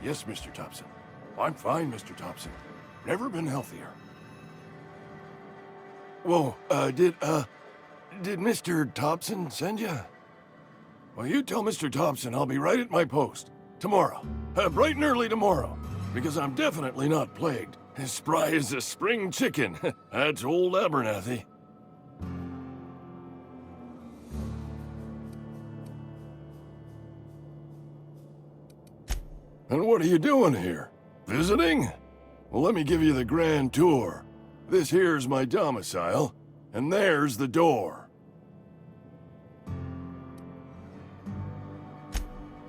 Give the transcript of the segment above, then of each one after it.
Yes, Mr. Thompson. I'm fine, Mr. Thompson. Never been healthier. Whoa, did Mr. Thompson send you? Well, you tell Mr. Thompson I'll be right at my post. Tomorrow. Bright and early tomorrow. Because I'm definitely not plagued. As spry as a spring chicken. That's old Abernathy. And what are you doing here? Visiting? Well, let me give you the grand tour. This here's my domicile, and there's the door.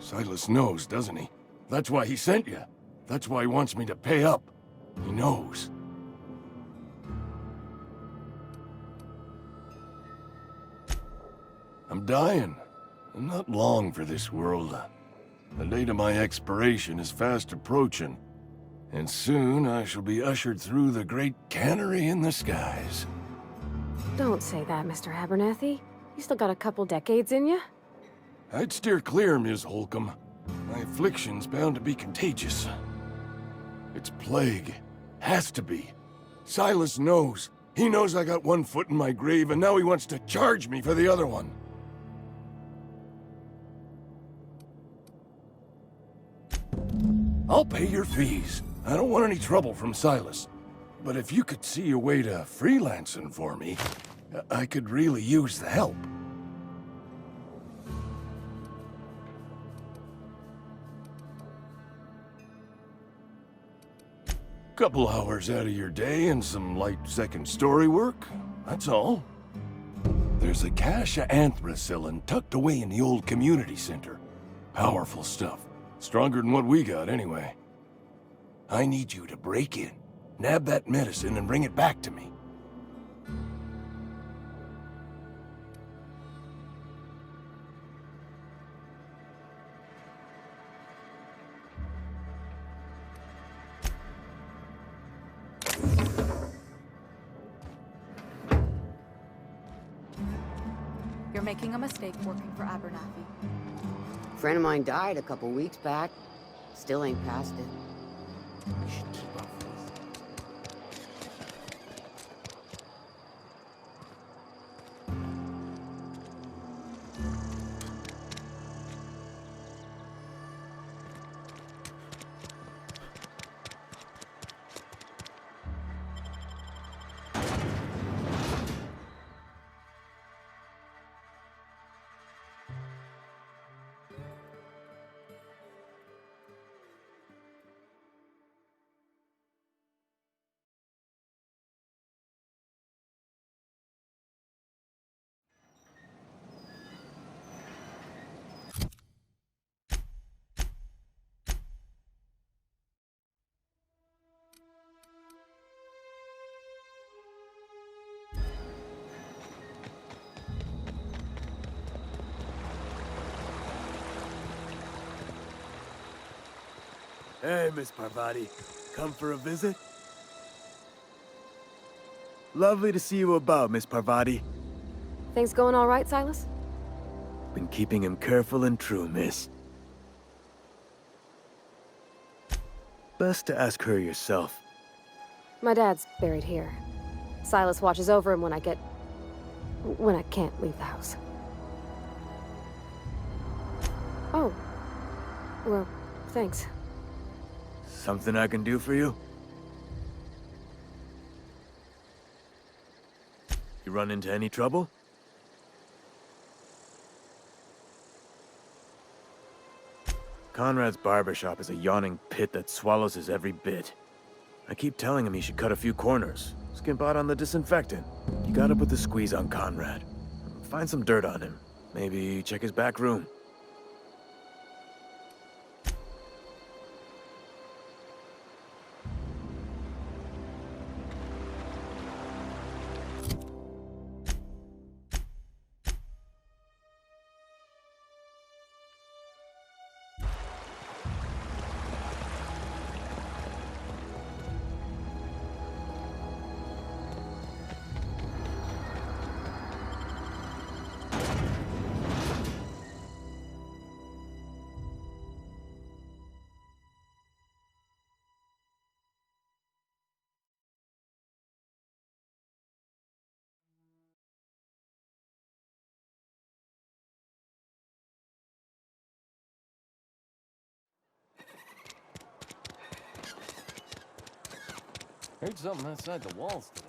Silas knows, doesn't he? That's why he sent you. That's why he wants me to pay up. He knows. I'm dying. I'm not long for this world. The date of my expiration is fast approaching, and soon I shall be ushered through the great cannery in the skies. Don't say that, Mr. Abernathy. You still got a couple decades in you. I'd steer clear, Ms. Holcomb. My affliction's bound to be contagious. It's plague. Has to be. Silas knows. He knows I got one foot in my grave, and now he wants to charge me for the other one. I'll pay your fees. I don't want any trouble from Silas. But if you could see a way to freelancing for me, I could really use the help. Couple hours out of your day and some light second story work, that's all. There's a cache of anthracillin tucked away in the old community center. Powerful stuff. Stronger than what we got, anyway. I need you to break in, nab that medicine, and bring it back to me. You're making a mistake working for Abernathy. Friend of mine died a couple weeks back. Still ain't past it. I should keep up with this. Hey, Miss Parvati. Come for a visit? Lovely to see you about, Miss Parvati. Things going all right, Silas? Been keeping him careful and true, miss. Best to ask her yourself. My dad's buried here. Silas watches over him when I can't leave the house. Oh. Well, thanks. Something I can do for you? You run into any trouble? Conrad's barbershop is a yawning pit that swallows his every bit. I keep telling him he should cut a few corners, skimp out on the disinfectant. You gotta put the squeeze on Conrad. Find some dirt on him. Maybe check his back room. Heard something outside the walls today.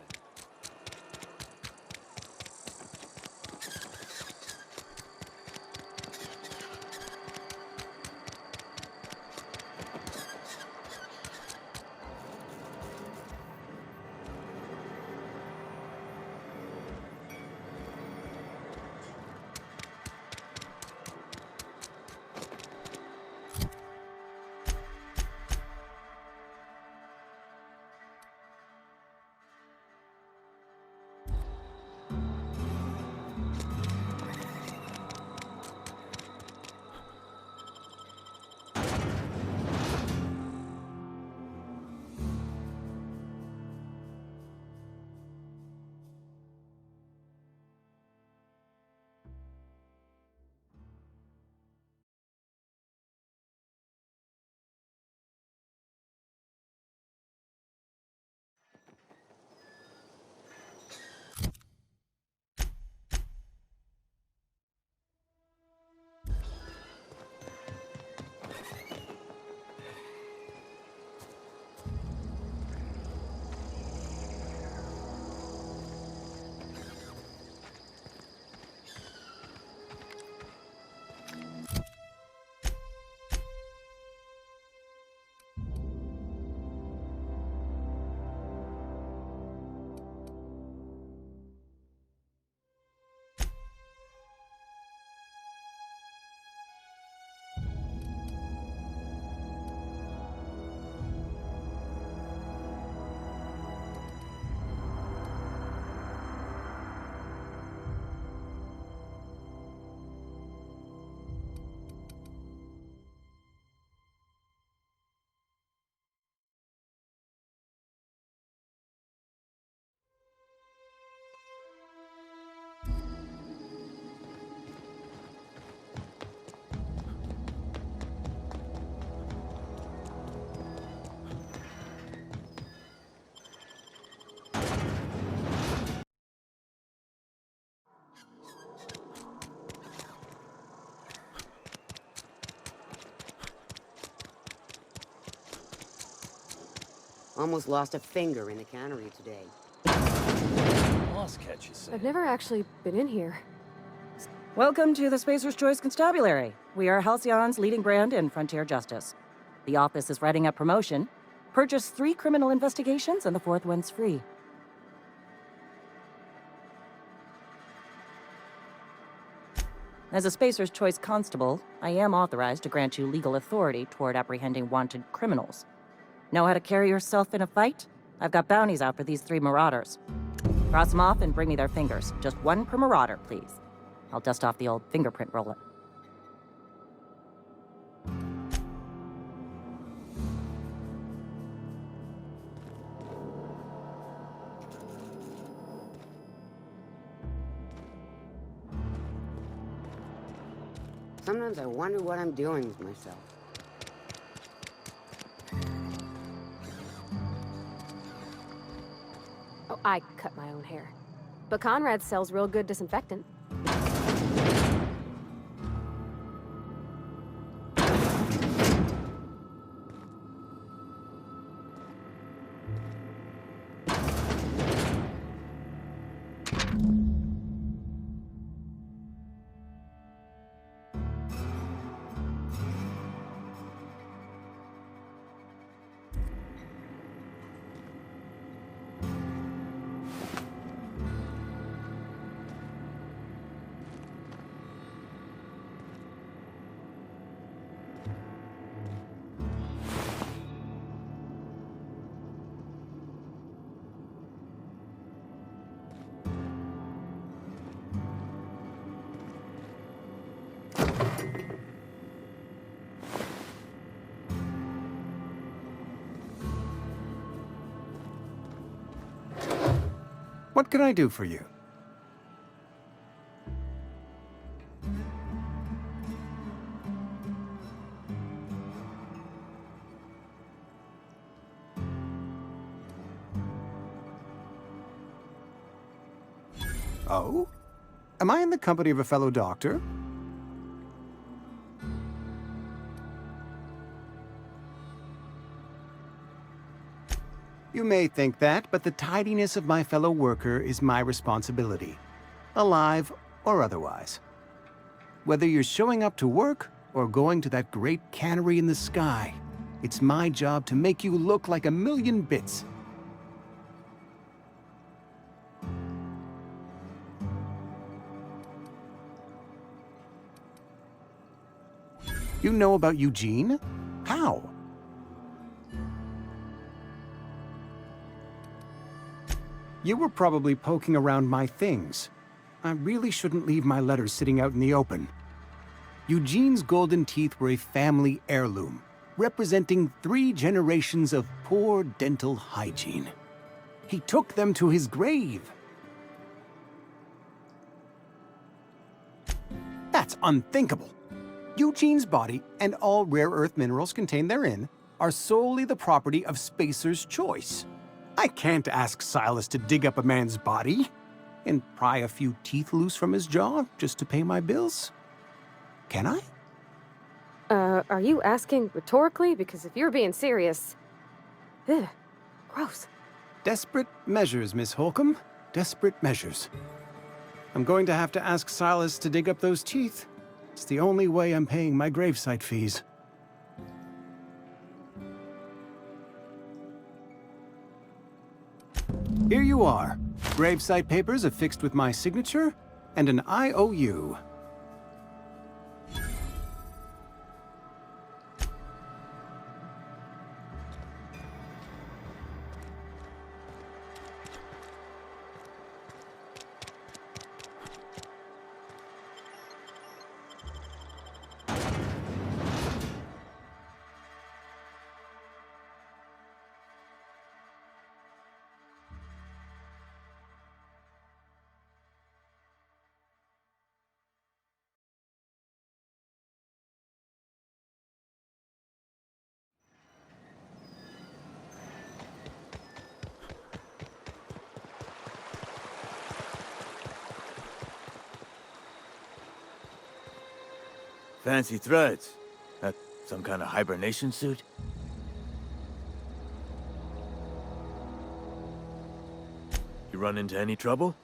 Almost lost a finger in the cannery today. Boss catch, you say? I've never actually been in here. Welcome to the Spacer's Choice Constabulary. We are Halcyon's leading brand in frontier justice. The office is writing up promotion. Purchase 3 criminal investigations and the 4th one's free. As a Spacer's Choice Constable, I am authorized to grant you legal authority toward apprehending wanted criminals. Know how to carry yourself in a fight? I've got bounties out for these 3 marauders. Cross them off and bring me their fingers. Just 1 per marauder, please. I'll dust off the old fingerprint roller. Sometimes I wonder what I'm doing with myself. Oh, I cut my own hair. But Conrad sells real good disinfectant. What can I do for you? Oh? Am I in the company of a fellow doctor? You may think that, but the tidiness of my fellow worker is my responsibility, alive or otherwise. Whether you're showing up to work or going to that great cannery in the sky, it's my job to make you look like a million bits. You know about Eugene? How? You were probably poking around my things. I really shouldn't leave my letters sitting out in the open. Eugene's golden teeth were a family heirloom, representing 3 generations of poor dental hygiene. He took them to his grave. That's unthinkable. Eugene's body and all rare earth minerals contained therein are solely the property of Spacer's choice. I can't ask Silas to dig up a man's body and pry a few teeth loose from his jaw just to pay my bills. Can I? Are you asking rhetorically? Because if you're being serious... Ugh, gross. Desperate measures, Miss Holcomb. Desperate measures. I'm going to have to ask Silas to dig up those teeth. It's the only way I'm paying my gravesite fees. Here you are. Gravesite papers affixed with my signature and an IOU. Fancy threads. That some kind of hibernation suit? You run into any trouble?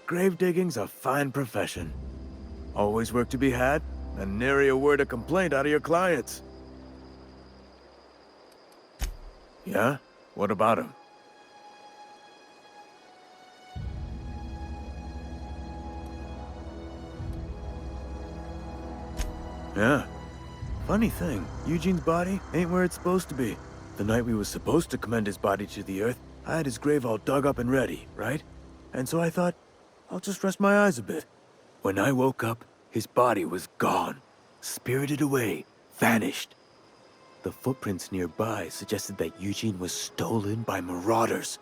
Grave digging's a fine profession. Always work to be had, and nary a word of complaint out of your clients. Yeah? What about him? Yeah. Funny thing, Eugene's body ain't where it's supposed to be. The night we was supposed to commend his body to the earth, I had his grave all dug up and ready, right? And so I thought, I'll just rest my eyes a bit. When I woke up, his body was gone. Spirited away, vanished. The footprints nearby suggested that Eugene was stolen by marauders.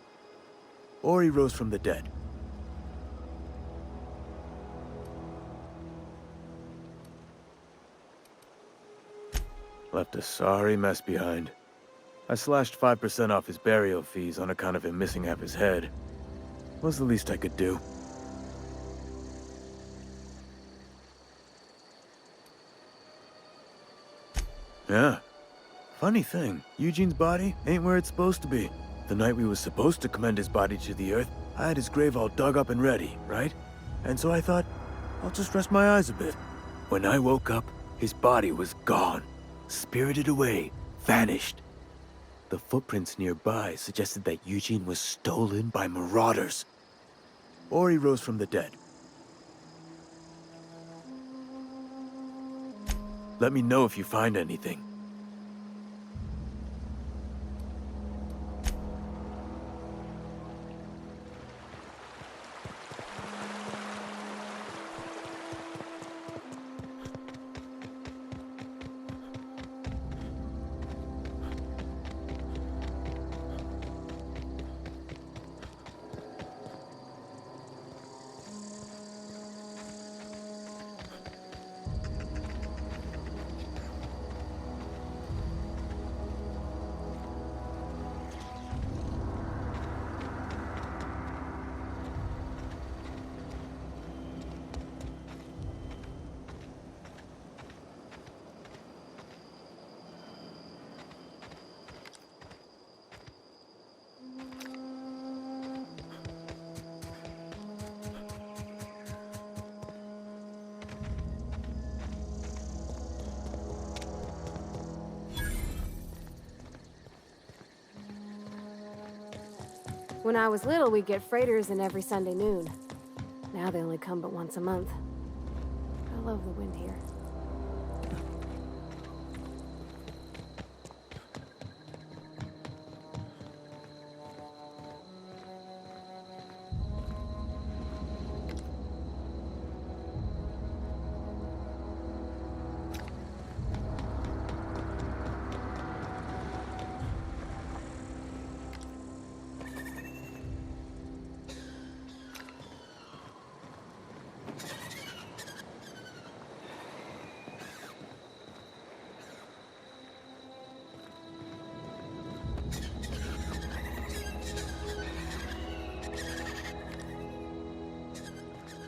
Or he rose from the dead. Left a sorry mess behind. I slashed 5% off his burial fees on account of him missing half his head. Was the least I could do. Yeah. Funny thing, Eugene's body ain't where it's supposed to be. The night we was supposed to commend his body to the earth, I had his grave all dug up and ready, right? And so I thought, I'll just rest my eyes a bit. When I woke up, his body was gone. Spirited away, vanished. The footprints nearby suggested that Eugene was stolen by marauders. Or he rose from the dead. Let me know if you find anything. When I was little, we'd get freighters in every Sunday noon. Now they only come but once a month. I love the wind here.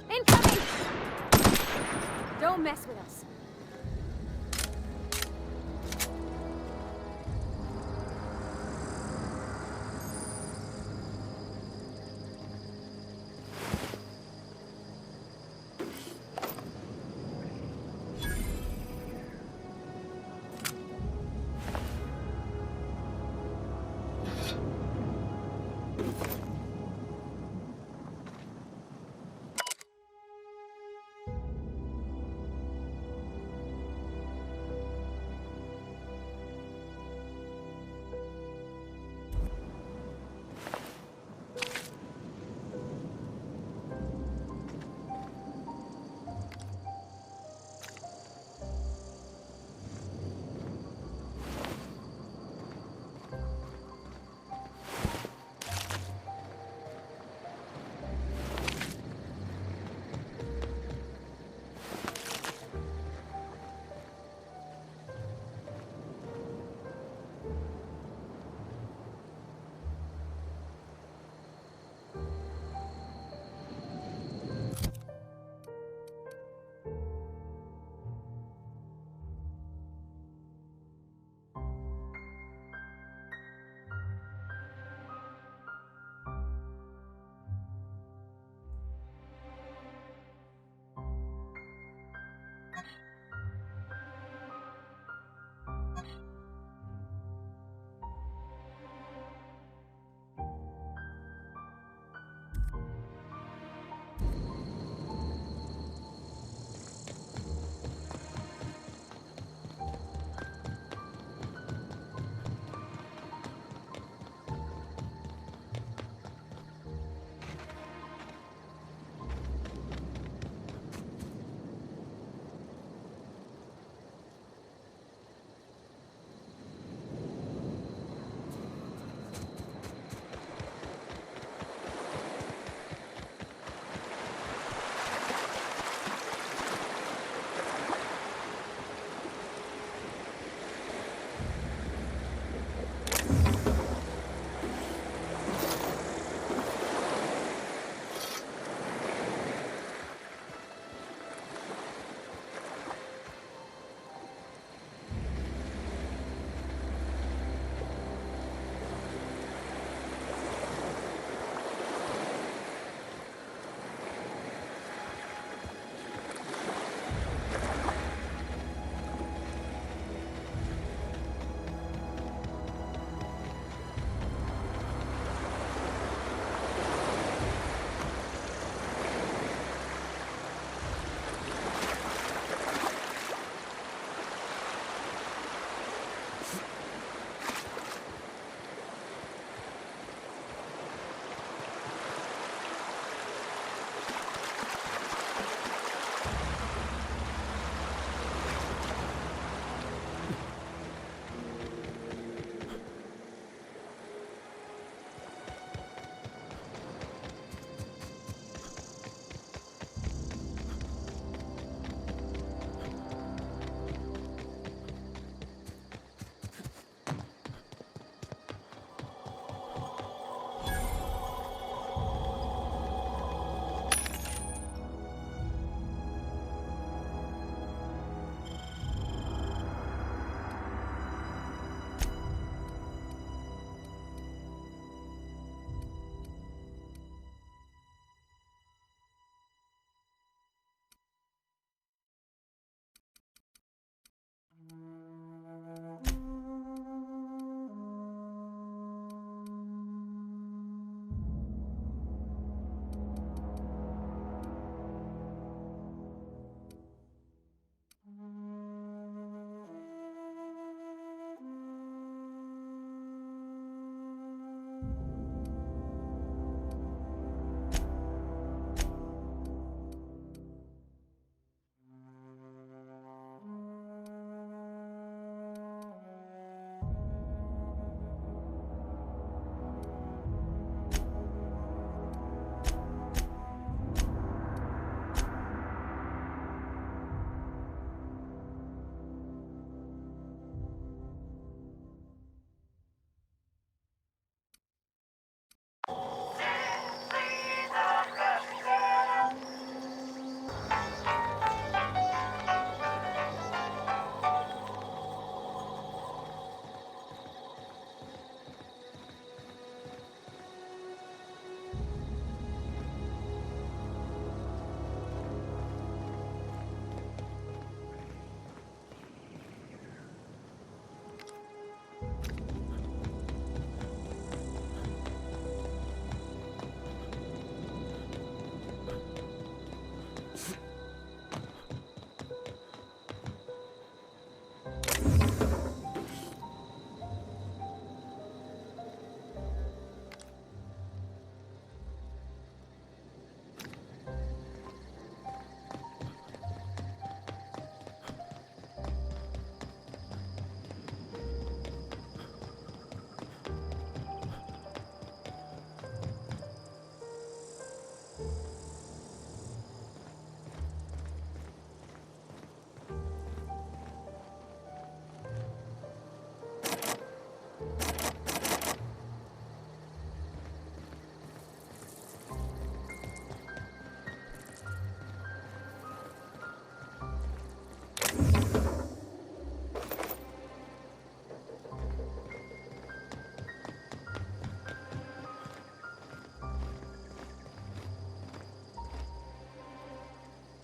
Incoming! Don't mess with us.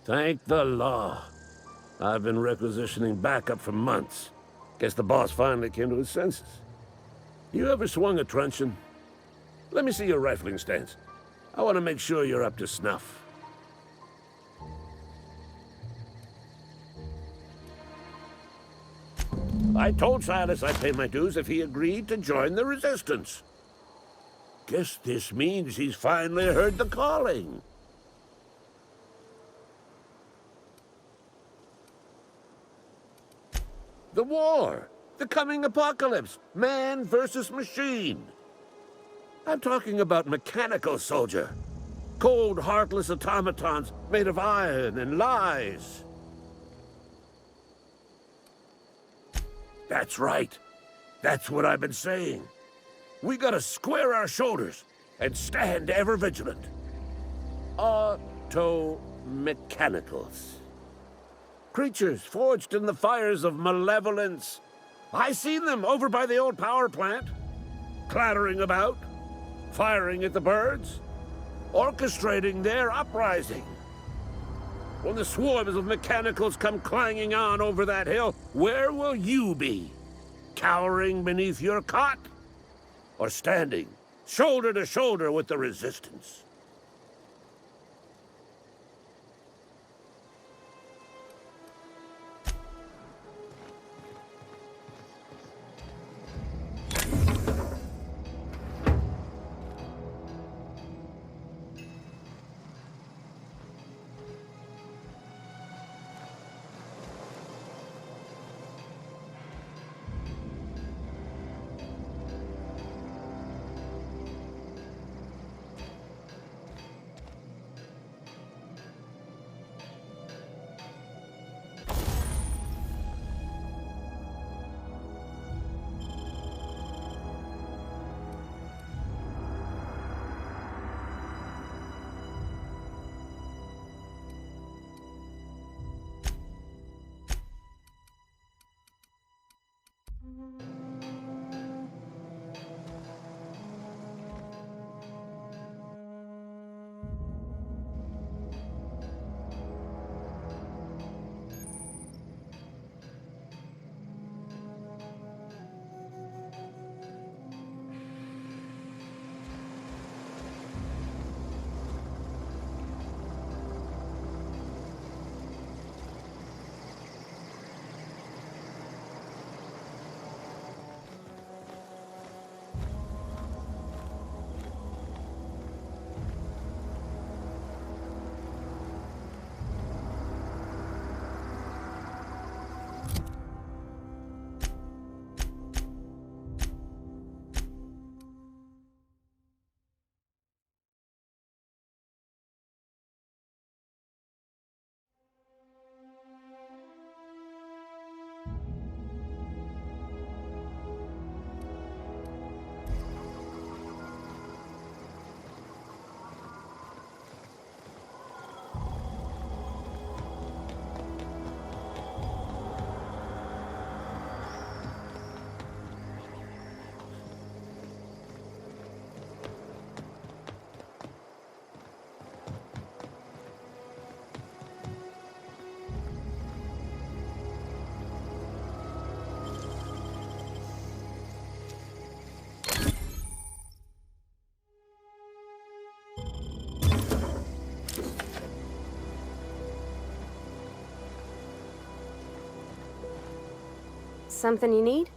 Thank the law. I've been requisitioning backup for months. Guess the boss finally came to his senses. You ever swung a truncheon? Let me see your rifling stance. I want to make sure you're up to snuff. I told Silas I'd pay my dues if he agreed to join the resistance. Guess this means he's finally heard the calling. The war, the coming apocalypse, man versus machine. I'm talking about mechanical soldier. Cold, heartless automatons made of iron and lies. That's right. That's what I've been saying. We gotta square our shoulders and stand ever vigilant. Auto-mechanicals. Creatures forged in the fires of malevolence. I seen them over by the old power plant, clattering about, firing at the birds, orchestrating their uprising. When the swarms of mechanicals come clanging on over that hill, where will you be? Cowering beneath your cot? Or standing, shoulder to shoulder with the resistance? Something you need?